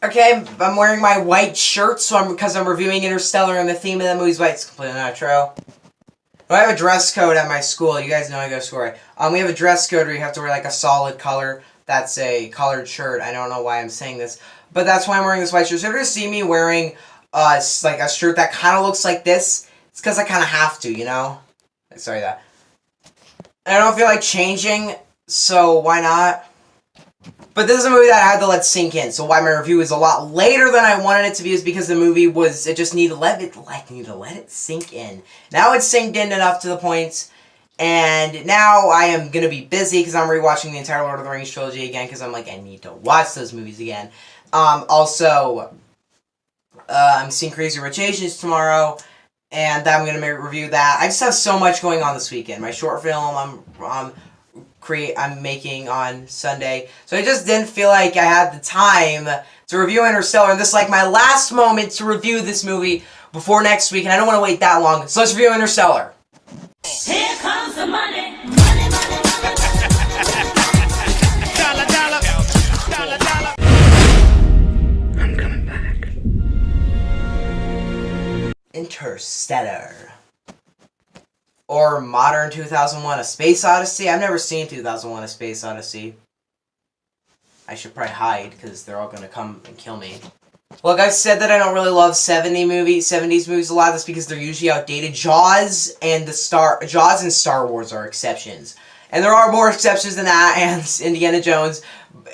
Okay, I'm wearing my white shirt, because I'm reviewing Interstellar, and the theme of the movie is white. It's completely not true. I have a dress code at my school. You guys know I go to school, right? We have a dress code where you have to wear like a solid color. That's a colored shirt. I don't know why I'm saying this, but that's why I'm wearing this white shirt. So if you ever see me wearing like a shirt that kind of looks like this, it's because I kind of have to, you know? Sorry that. I don't feel like changing, so why not? But this is a movie that I had to let sink in, so why my review is a lot later than I wanted it to be is because the movie was, it just needed to let it sink in. Now it's sinked in enough to the point, and now I am going to be busy because I'm rewatching the entire Lord of the Rings trilogy again because I'm like, I need to watch those movies again. Also, I'm seeing Crazy Rich Asians tomorrow, and I'm going to review that. I just have so much going on this weekend. My short film, I'm making on Sunday. So I just didn't feel like I had the time to review Interstellar. And this is like my last moment to review this movie before next week. And I don't want to wait that long. So let's review Interstellar. Here comes the money. Money, money, money. Dollar, dollar. Dollar, dollar. I'm coming back. Interstellar. Or modern 2001 A Space Odyssey. I've never seen 2001 A Space Odyssey. I should probably hide, because they're all going to come and kill me. Look, I've said that I don't really love 70s movies a lot. That's because they're usually outdated. Jaws and Star Wars are exceptions. And there are more exceptions than that, and Indiana Jones,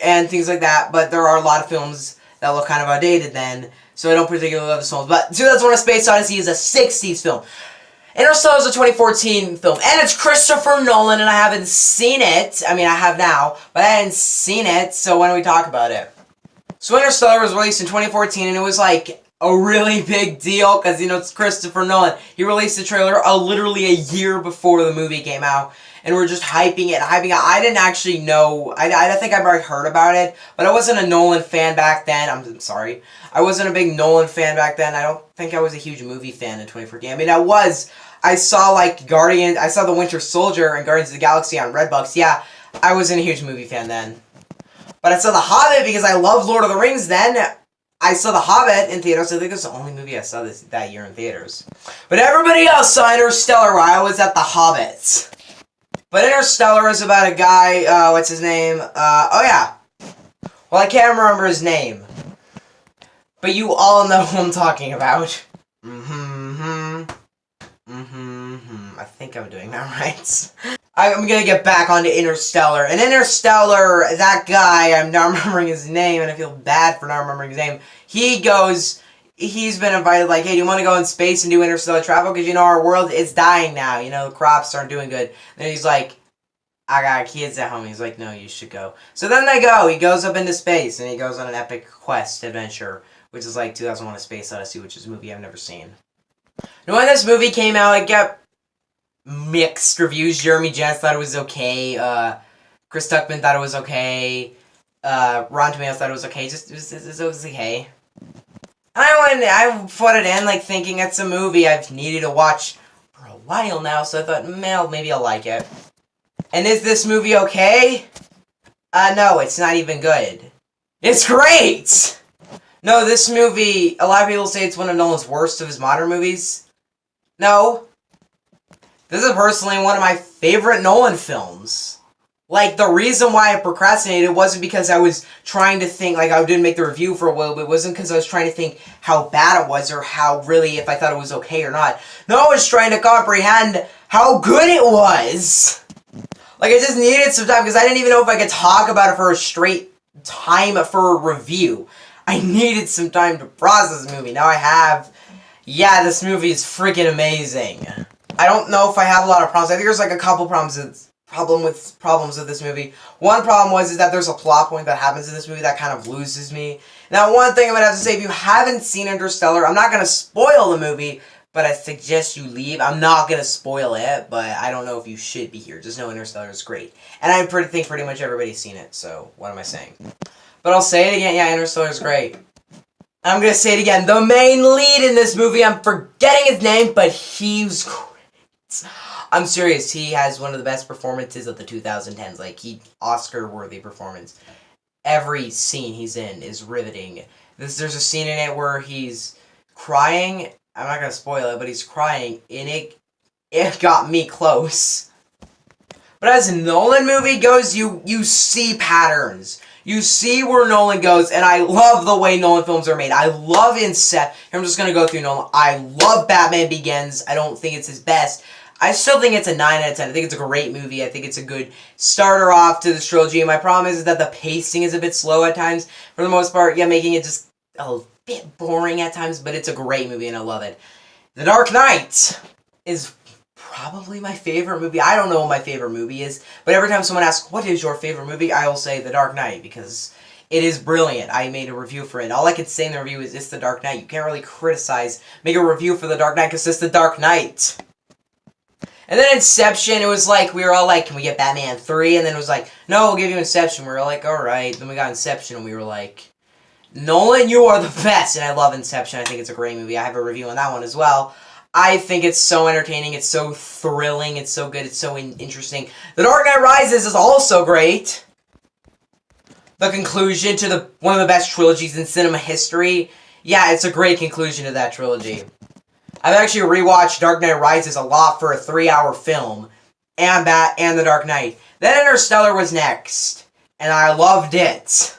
and things like that. But there are a lot of films that look kind of outdated then. So I don't particularly love the films. But 2001 A Space Odyssey is a 60s film. Interstellar is a 2014 film, and it's Christopher Nolan, and I haven't seen it. I mean, I have now, but I hadn't seen it, so why don't we talk about it? So Interstellar was released in 2014, and it was like a really big deal, because, you know, it's Christopher Nolan. He released the trailer literally a year before the movie came out, and we're just hyping it. I didn't actually know, I think I already heard about it, but I wasn't a Nolan fan back then. I'm sorry. I wasn't a big Nolan fan back then. I don't think I was a huge movie fan in 2014. I mean, I saw like I saw The Winter Soldier and Guardians of the Galaxy on Redbox. Yeah, I wasn't a huge movie fan then. But I saw The Hobbit because I loved Lord of the Rings then. I saw The Hobbit in theaters. I think it was the only movie I saw that year in theaters. But everybody else saw Interstellar while I was at The Hobbit. But Interstellar is about a guy, what's his name? Oh yeah. Well, I can't remember his name. But you all know who I'm talking about. I think I'm doing that right. I'm gonna get back onto Interstellar. And Interstellar, that guy, I'm not remembering his name, and I feel bad for not remembering his name. He's been invited, like, hey, do you want to go in space and do interstellar travel? Because, you know, our world is dying now. You know, the crops aren't doing good. And he's like, I got kids at home. He's like, no, you should go. So then they go. He goes up into space, and he goes on an epic quest adventure, which is like 2001 A Space Odyssey, which is a movie I've never seen. And when this movie came out, it got mixed reviews. Jeremy Jens thought it was okay. Chris Tuckman thought it was okay. Rotten Tomatoes thought it was okay. It was okay. I put it in, like, thinking it's a movie I've needed to watch for a while now, so I thought, maybe I'll like it. And is this movie okay? No, it's not even good. It's great! No, this movie, a lot of people say it's one of Nolan's worst of his modern movies. No. This is personally one of my favorite Nolan films. Like, the reason why I procrastinated wasn't because I was trying to think, like, I didn't make the review for a while, but it wasn't because I was trying to think how bad it was or how really, if I thought it was okay or not. No, I was trying to comprehend how good it was. Like, I just needed some time because I didn't even know if I could talk about it for a straight time for a review. I needed some time to process the movie. Now I have. Yeah, this movie is freaking amazing. I don't know if I have a lot of problems. I think there's like a couple problems with this movie. One problem is that there's a plot point that happens in this movie that kind of loses me. Now, one thing I'm gonna have to say, if you haven't seen Interstellar, I'm not gonna spoil the movie, but I suggest you leave. I'm not gonna spoil it, but I don't know if you should be here. Just know Interstellar is great, and I think pretty much everybody's seen it. So what am I saying? But I'll say it again. Yeah, Interstellar is great. I'm gonna say it again. The main lead in this movie, I'm forgetting his name, but he's great. I'm serious. He has one of the best performances of the 2010s. Like, Oscar-worthy performance. every scene he's in is riveting. There's a scene in it where he's crying. I'm not gonna spoil it, but he's crying, and it got me close. But as a Nolan movie goes, you see patterns. You see where Nolan goes, and I love the way Nolan films are made. I love Inception. I'm just going to go through Nolan. I love Batman Begins. I don't think it's his best. I still think it's a 9 out of 10. I think it's a great movie. I think it's a good starter off to this trilogy. And my problem is that the pacing is a bit slow at times. For the most part, yeah, making it just a bit boring at times, but it's a great movie, and I love it. The Dark Knight is probably my favorite movie. I don't know what my favorite movie is, but every time someone asks, what is your favorite movie, I will say The Dark Knight, because it is brilliant. I made a review for it. All I can say in the review is it's The Dark Knight. You can't really make a review for The Dark Knight because it's The Dark Knight. And then Inception, it was like, we were all like, can we get Batman 3? And then it was like, no, we'll give you Inception. We were like, alright. Then we got Inception, and we were like, Nolan, you are the best. And I love Inception. I think it's a great movie. I have a review on that one as well. I think it's so entertaining, it's so thrilling, it's so good, it's so interesting. The Dark Knight Rises is also great. The conclusion to one of the best trilogies in cinema history. Yeah, it's a great conclusion to that trilogy. I've actually rewatched Dark Knight Rises a lot for a 3-hour film. And The Dark Knight. Then Interstellar was next. And I loved it.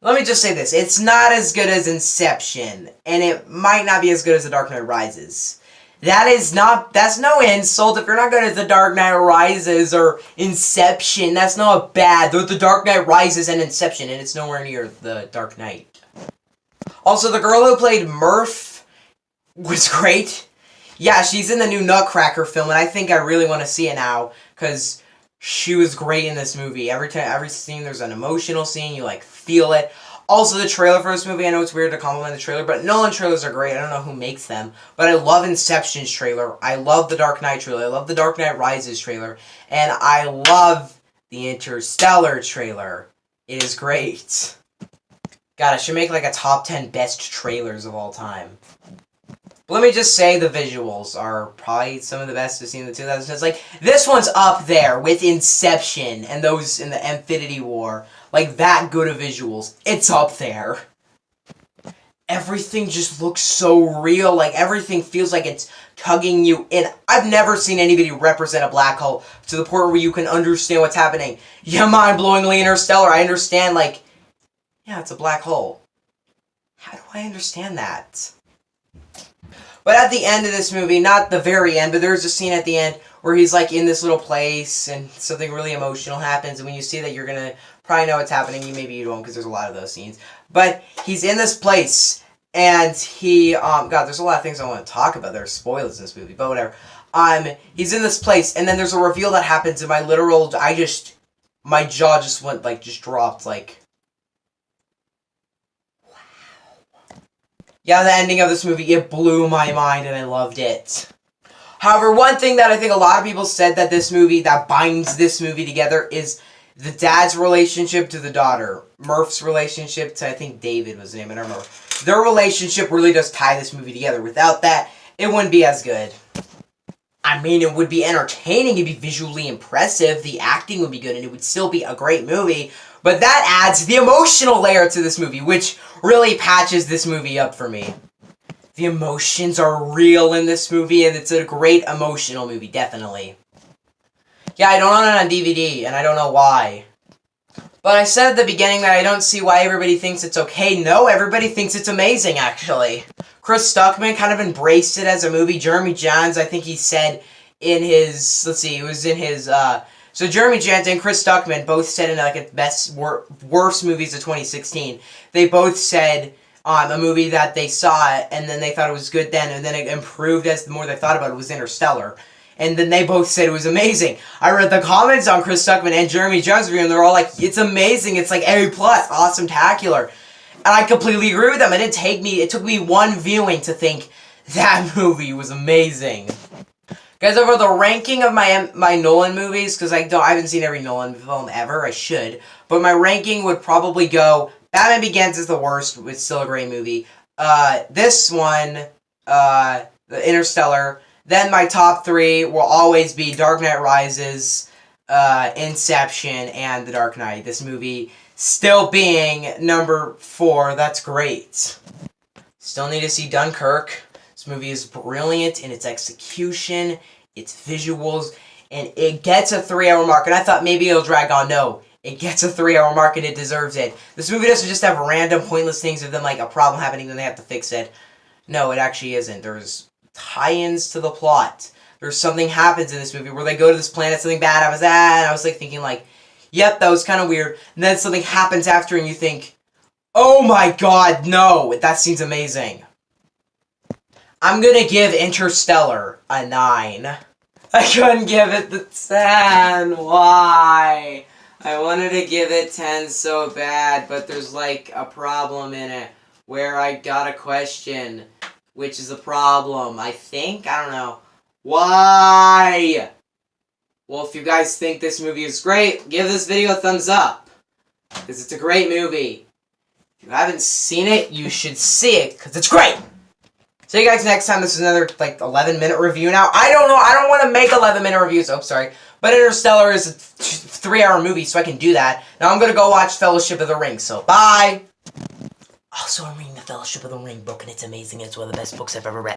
Let me just say this. It's not as good as Inception. And it might not be as good as The Dark Knight Rises. That's no insult. If you're not good at The Dark Knight Rises or Inception, that's not bad. They're The Dark Knight Rises and Inception, and it's nowhere near The Dark Knight. Also, the girl who played Murph was great. Yeah, she's in the new Nutcracker film, and I think I really want to see it now, because she was great in this movie. Every scene, there's an emotional scene, you, like, feel it. Also, the trailer for this movie, I know it's weird to compliment the trailer, but Nolan trailers are great. I don't know who makes them, but I love Inception's trailer. I love the Dark Knight trailer. I love the Dark Knight Rises trailer. And I love the Interstellar trailer. It is great. God, I should make like a top 10 best trailers of all time. But let me just say the visuals are probably some of the best we've seen in the 2010s. Like, this one's up there with Inception and those in the Infinity War. Like, that good of visuals. It's up there. Everything just looks so real. Like, everything feels like it's tugging you in. I've never seen anybody represent a black hole to the point where you can understand what's happening. Yeah, mind-blowingly Interstellar. I understand, like, yeah, it's a black hole. How do I understand that? But at the end of this movie, not the very end, but there's a scene at the end where he's, like, in this little place and something really emotional happens, and when you see that, you're gonna probably know what's happening. Maybe you don't, because there's a lot of those scenes. But he's in this place, and he, God, there's a lot of things I want to talk about. There are spoilers in this movie, but whatever. He's in this place, and then there's a reveal that happens, and my jaw just went, like, just dropped, like, yeah, the ending of this movie, it blew my mind, and I loved it. However, one thing that I think a lot of people said that binds this movie together is the dad's relationship to the daughter. Murph's relationship to, I think David was the name, I don't remember. Their relationship really does tie this movie together. Without that, it wouldn't be as good. I mean, it would be entertaining, it'd be visually impressive, the acting would be good, and it would still be a great movie. But that adds the emotional layer to this movie, which really patches this movie up for me. The emotions are real in this movie, and it's a great emotional movie, definitely. Yeah, I don't own it on DVD, and I don't know why. But I said at the beginning that I don't see why everybody thinks it's okay. No, everybody thinks it's amazing, actually. Chris Stuckman kind of embraced it as a movie. Jeremy Jahns, I think he said in his, let's see, it was in his, so Jeremy Jahns and Chris Stuckman both said in like worst movies of 2016. They both said a movie that they saw it and then they thought it was good then, and then it improved as the more they thought about it, was Interstellar. And then they both said it was amazing. I read the comments on Chris Stuckman and Jeremy Jahns' review, and they're all like, it's amazing, it's like A+, awesome-tacular. And I completely agree with them. It took me one viewing to think that movie was amazing. Guys, over the ranking of my Nolan movies, because I haven't seen every Nolan film ever, I should, but my ranking would probably go, Batman Begins is the worst, it's still a great movie. This one, the Interstellar. Then my top 3 will always be Dark Knight Rises, Inception, and The Dark Knight. This movie still being number 4. That's great. Still need to see Dunkirk. This movie is brilliant in its execution, its visuals, and it gets a 3-hour mark. And I thought maybe it'll drag on. No, it gets a 3-hour mark and it deserves it. This movie doesn't just have random pointless things of them like a problem happening and they have to fix it. No, it actually isn't. There's tie-ins to the plot. There's something happens in this movie where they go to this planet, something bad happens, and I was like thinking like, yep, that was kind of weird. And then something happens after and you think, oh my god, no, that seems amazing. I'm gonna give Interstellar a 9. I couldn't give it the 10. Why? I wanted to give it 10 so bad, but there's like a problem in it where I got a question, which is a problem, I think? I don't know. Why? Well, if you guys think this movie is great, give this video a thumbs up, because it's a great movie. If you haven't seen it, you should see it, because it's great! See you guys next time. This is another, like, 11-minute review now. I don't know. I don't want to make 11-minute reviews. Oh, sorry. But Interstellar is a 3-hour movie, so I can do that. Now I'm going to go watch Fellowship of the Ring. So, bye! Also, I'm reading the Fellowship of the Ring book, and it's amazing. It's one of the best books I've ever read.